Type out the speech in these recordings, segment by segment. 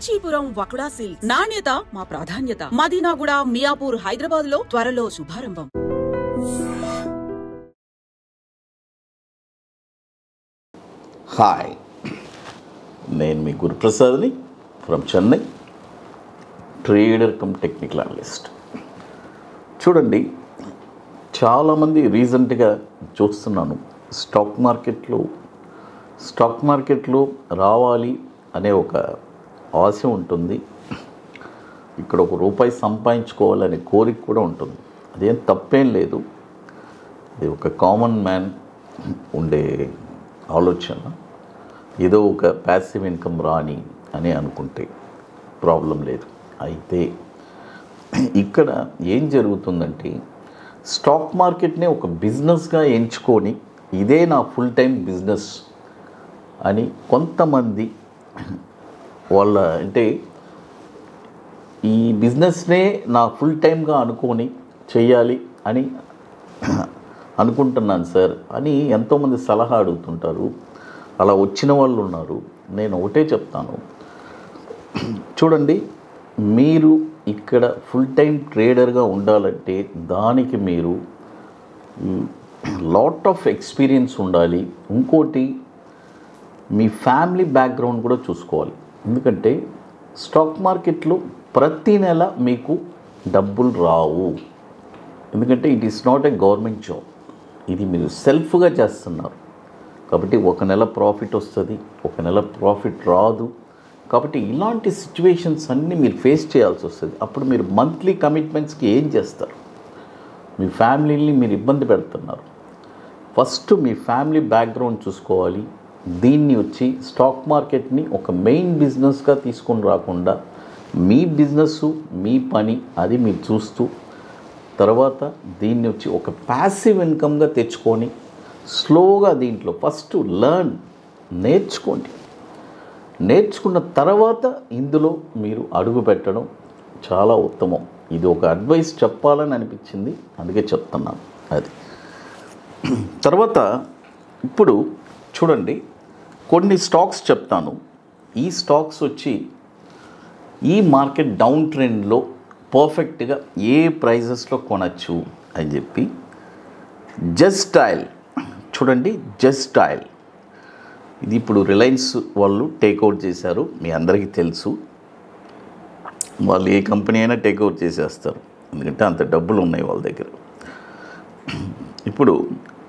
Kanchipuram వకుడా silks నాణ్యత మా ప్రాధాన్యత. మదీనాగూడ, మియాపూర్, హైదరాబాద్ లో త్వరలో శుభారంభం. హాయ్, నేను మీ గురుప్రసాద్ని from Chennai, trader cum technical analyst. చూడండి, చాలామంది రీసెంట్గా చూస్తున్నాను స్టాక్ మార్కెట్లో రావాలి అనే ఒక ఆశ ఉంటుంది. ఇక్కడ ₹1 సంపాదించుకోవాలనే కోరిక కూడా ఉంటుంది. అదేం తప్పేం లేదు. అది ఒక కామన్ మ్యాన్ ఉండే ఆలోచన. ఏదో ఒక ప్యాసివ్ ఇన్కమ్ రాని అని అనుకుంటే ప్రాబ్లం లేదు. అయితే ఇక్కడ ఏం జరుగుతుందంటే, స్టాక్ మార్కెట్ని ఒక బిజినెస్గా ఎంచుకొని ఇదే నా ఫుల్ టైం బిజినెస్ అని కొంతమంది వాళ్ళ అంటే ఈ బిజినెస్నే నా ఫుల్ టైమ్గా అనుకొని చేయాలి అని అనుకుంటున్నాను సార్ అని ఎంతోమంది సలహా అడుగుతుంటారు. అలా వచ్చిన వాళ్ళు ఉన్నారు. నేను ఒకటే చెప్తాను, చూడండి, మీరు ఇక్కడ ఫుల్ టైం ట్రేడర్గా ఉండాలంటే దానికి మీరు లాట్ ఆఫ్ ఎక్స్పీరియన్స్ ఉండాలి. ఇంకోటి, మీ ఫ్యామిలీ బ్యాక్గ్రౌండ్ కూడా చూసుకోవాలి. ఎందుకంటే స్టాక్ మార్కెట్లో ప్రతి నెల మీకు డబ్బులు రావు. ఎందుకంటే it is not a government job. ఇది మీరు సెల్ఫ్గా చేస్తున్నారు. కాబట్టి ఒక నెల ప్రాఫిట్ వస్తుంది, ఒక నెల ప్రాఫిట్ రాదు. కాబట్టి ఇలాంటి సిచ్యువేషన్స్ అన్నీ మీరు ఫేస్ చేయాల్సి వస్తుంది. అప్పుడు మీరు మంత్లీ కమిట్మెంట్స్కి ఏం చేస్తారు? మీ ఫ్యామిలీని మీరు ఇబ్బంది పెడుతున్నారు. ఫస్ట్ మీ ఫ్యామిలీ బ్యాక్గ్రౌండ్ చూసుకోవాలి. దీన్ని వచ్చి స్టాక్ మార్కెట్ని ఒక మెయిన్ బిజినెస్గా తీసుకొని రాకుండా మీ బిజినెస్, మీ పని అది మీరు చూస్తూ, తర్వాత దీన్ని వచ్చి ఒక ప్యాసివ్ ఇన్కమ్గా తెచ్చుకొని స్లోగా దీంట్లో ఫస్ట్ నేర్చుకోండి. నేర్చుకున్న తర్వాత ఇందులో మీరు అడుగు పెట్టడం చాలా ఉత్తమం. ఇది ఒక అడ్వైస్ చెప్పాలని అనిపించింది, అందుకే చెప్తున్నాను. అది తర్వాత ఇప్పుడు చూడండి, కొన్ని స్టాక్స్ చెప్తాను. ఈ స్టాక్స్ వచ్చి ఈ మార్కెట్ డౌన్ ట్రెండ్లో పర్ఫెక్ట్గా ఏ ప్రైజెస్లో కొనచ్చు అని చెప్పి. జస్ట్ ఆయిల్ చూడండి, జస్ట్ ఆయిల్ ఇది ఇప్పుడు రిలయన్స్ వాళ్ళు టేక్అవుట్ చేశారు. మీ అందరికీ తెలుసు, వాళ్ళు ఏ కంపెనీ అయినా టేక్అవుట్ చేసేస్తారు, ఎందుకంటే అంత డబ్బులు ఉన్నాయి వాళ్ళ దగ్గర. ఇప్పుడు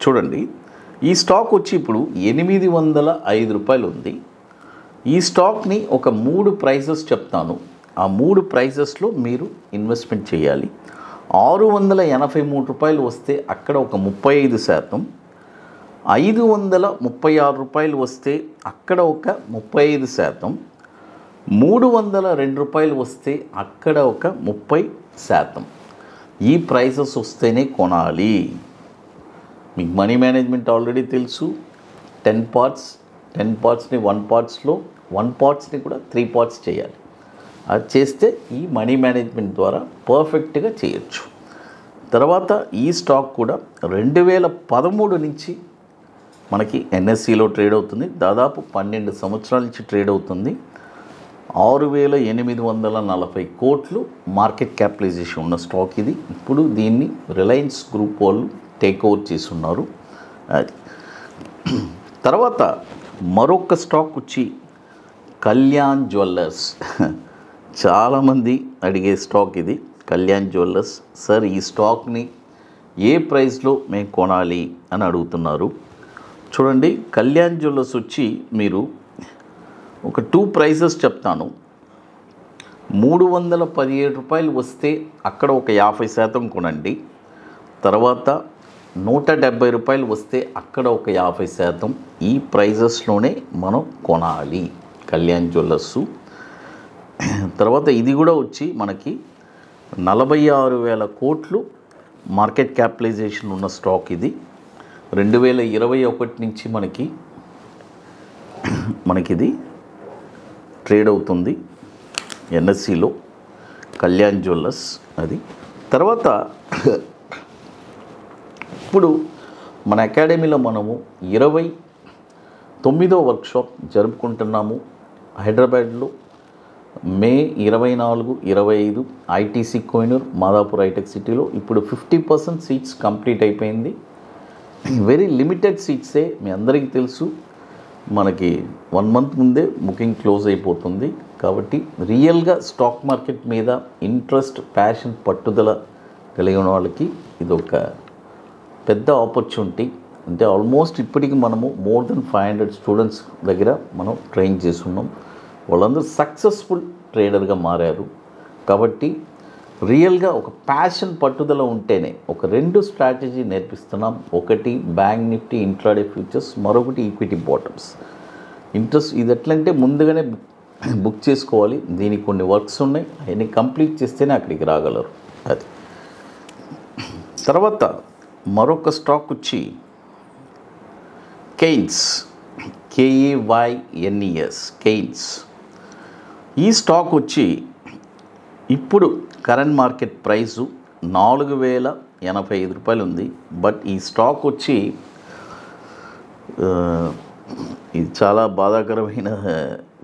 చూడండి, ఈ స్టాక్ వచ్చి ఇప్పుడు ₹805 ఉంది. ఈ స్టాక్ని ఒక 3 ప్రైజెస్ చెప్తాను. ఆ 3 ప్రైజెస్లో మీరు ఇన్వెస్ట్మెంట్ చేయాలి. ₹683 వస్తే అక్కడ ఒక 35%, ₹536 వస్తే అక్కడ ఒక 35%, ₹302 వస్తే అక్కడ ఒక 30%. ఈ ప్రైజెస్ వస్తేనే కొనాలి. మీకు మనీ మేనేజ్మెంట్ ఆల్రెడీ తెలుసు. 10 పార్ట్స్ని 1 పార్ట్స్లో, 1 పార్ట్స్ని కూడా 3 పార్ట్స్ చేయాలి. అది చేస్తే ఈ మనీ మేనేజ్మెంట్ ద్వారా పర్ఫెక్ట్గా చేయొచ్చు. తర్వాత ఈ స్టాక్ కూడా 2013 నుంచి మనకి ఎన్ఎస్సిలో ట్రేడ్ అవుతుంది. దాదాపు 12 సంవత్సరాల నుంచి ట్రేడ్ అవుతుంది. 6,840 కోట్లు మార్కెట్ క్యాపిటలైజేషన్ ఉన్న స్టాక్ ఇది. ఇప్పుడు దీన్ని రిలయన్స్ గ్రూప్ వాళ్ళు టేక్ఓవర్ చేస్తున్నారు. అది తర్వాత మరొక స్టాక్ వచ్చి కళ్యాణ్ జ్యువెల్లర్స్. చాలామంది అడిగే స్టాక్ ఇది, కళ్యాణ్ జ్యువెల్లర్స్. సార్, ఈ స్టాక్ని ఏ ప్రైస్లో మేము కొనాలి అని అడుగుతున్నారు. చూడండి, కళ్యాణ్ జ్యువెల్లర్స్ వచ్చి మీరు ఒక 2 ప్రైజెస్ చెప్తాను. ₹317 వస్తే అక్కడ ఒక 50% కొనండి. తర్వాత ₹170 వస్తే అక్కడ ఒక 50%. ఈ ప్రైజెస్లోనే మనం కొనాలి కళ్యాణ్ జ్యువెల్లర్సు. తర్వాత ఇది కూడా వచ్చి మనకి 46,000 కోట్లు మార్కెట్ క్యాపిటలైజేషన్ ఉన్న స్టాక్ ఇది. 2021 నుంచి మనకిది ట్రేడ్ అవుతుంది ఎన్ఎస్సిలో, కళ్యాణ్ జ్యువెల్లర్స్. అది తర్వాత ఇప్పుడు మన అకాడమీలో మనము 29వ వర్క్షాప్ జరుపుకుంటున్నాము హైదరాబాద్లో. మే 24, 25 ఐటీసీ కోహినూర్ మాదాపూర్ హైటెక్ సిటీలో ఇప్పుడు 50% సీట్స్ కంప్లీట్ అయిపోయింది. వెరీ లిమిటెడ్ సీట్సే, మీ అందరికీ తెలుసు. మనకి 1 మంత్ ముందే బుకింగ్ క్లోజ్ అయిపోతుంది. కాబట్టి రియల్గా స్టాక్ మార్కెట్ మీద ఇంట్రెస్ట్, ప్యాషన్, పట్టుదల కలిగిన వాళ్ళకి ఇది ఒక పెద్ద ఆపర్చునిటీ. అంటే ఆల్మోస్ట్ ఇప్పటికి మనము మోర్ దెన్ 500 స్టూడెంట్స్ దగ్గర మనం ట్రైన్ చేస్తున్నాం. వాళ్ళందరూ సక్సెస్ఫుల్ ట్రేడర్గా మారారు. కాబట్టి రియల్గా ఒక ప్యాషన్, పట్టుదల ఉంటేనే ఒక 2 స్ట్రాటజీ నేర్పిస్తున్నాం. ఒకటి బ్యాంక్ నిఫ్టీ ఇంట్రాడే ఫ్యూచర్స్, మరొకటి ఈక్విటీ బాటమ్స్. ఇంట్రెస్ట్ ఇది ఎట్లంటే ముందుగానే బుక్ చేసుకోవాలి. దీనికి కొన్ని వర్క్స్ ఉన్నాయి, అవన్నీ కంప్లీట్ చేస్తేనే అక్కడికి రాగలరు. అది తర్వాత మరొక స్టాక్ వచ్చి కెయిన్స్, KAYNES, కెయిన్స్. ఈ స్టాక్ వచ్చి ఇప్పుడు కరెంట్ మార్కెట్ ప్రైసు 4085 రూపాయలు ఉంది. బట్ ఈ స్టాక్ వచ్చి ఇది చాలా బాధాకరమైన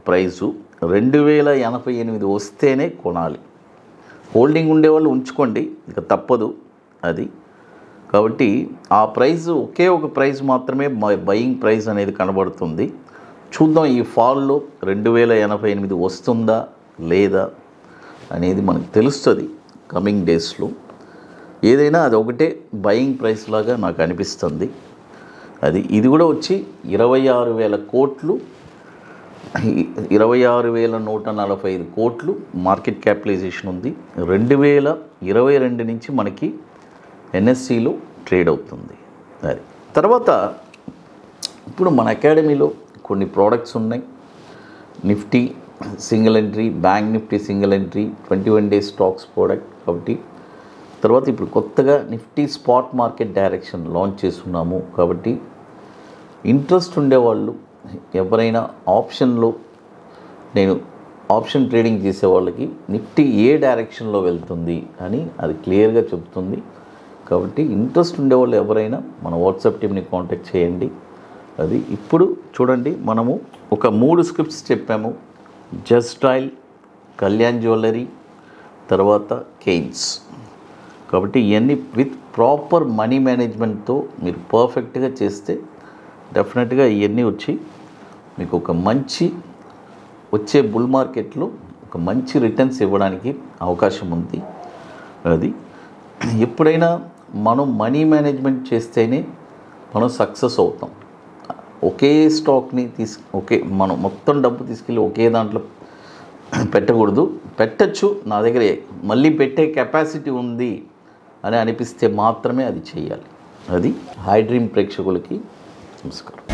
ప్రైసు. 2088 వస్తేనే కొనాలి. హోల్డింగ్ ఉండేవాళ్ళు ఉంచుకోండి, ఇక తప్పదు అది. కాబట్టి ఆ ప్రైస్ ఒకే ఒక ప్రైస్ మాత్రమే బయింగ్ ప్రైస్ అనేది కనబడుతుంది. చూద్దాం ఈ ఫాల్లో 2088 వస్తుందా లేదా అనేది మనకు తెలుస్తుంది కమింగ్ డేస్లో. ఏదైనా అది ఒకటే బయింగ్ ప్రైస్ లాగా నాకు అనిపిస్తుంది. అది ఇది కూడా వచ్చి 26,000 కోట్లు, 26,145 కోట్లు మార్కెట్ క్యాపిటలైజేషన్ ఉంది. 2022 నుంచి మనకి ఎన్ఎస్సిలో ట్రేడ్ అవుతుంది. అది తర్వాత ఇప్పుడు మన అకాడమీలో కొన్ని ప్రోడక్ట్స్ ఉన్నాయి. Nifty single entry, bank Nifty single entry, 21 days stocks product. కాబట్టి తర్వాత ఇప్పుడు కొత్తగా Nifty spot market direction launch చేస్తున్నాము. కాబట్టి ఇంట్రెస్ట్ ఉండేవాళ్ళు ఎవరైనా ఆప్షన్లో, నేను ఆప్షన్ ట్రేడింగ్ చేసే వాళ్ళకి నిఫ్టీ ఏ డైరెక్షన్లో వెళ్తుంది అని అది క్లియర్గా చెప్తుంది. కాబట్టి ఇంట్రెస్ట్ ఉండేవాళ్ళు ఎవరైనా మన వాట్సాప్ టీమ్ని కాంటాక్ట్ చేయండి. అది ఇప్పుడు చూడండి, మనము ఒక 3 స్క్రిప్ట్స్ చెప్పాము. జస్ట్ డయల్, కళ్యాణ్ జ్యువెలరీ, తర్వాత కెయిన్స్. కాబట్టి ఇవన్నీ విత్ ప్రాపర్ మనీ మేనేజ్మెంట్తో మీరు పర్ఫెక్ట్గా చేస్తే డెఫినెట్గా ఇవన్నీ వచ్చి మీకు ఒక మంచి వచ్చే బుల్ మార్కెట్లో ఒక మంచి రిటర్న్స్ ఇవ్వడానికి అవకాశం ఉంది. అది ఎప్పుడైనా మనం మనీ మేనేజ్మెంట్ చేస్తేనే మనం సక్సెస్ అవుతాం. ఒకే స్టాక్ని మనం మొత్తం డబ్బు తీసుకెళ్ళి ఒకే దాంట్లో పెట్టకూడదు. పెట్టచ్చు, నా దగ్గర మళ్ళీ పెట్టే కెపాసిటీ ఉంది అని అనిపిస్తే మాత్రమే అది చేయాలి. అది హై డ్రీమ్ ప్రేక్షకులకి నమస్కారం.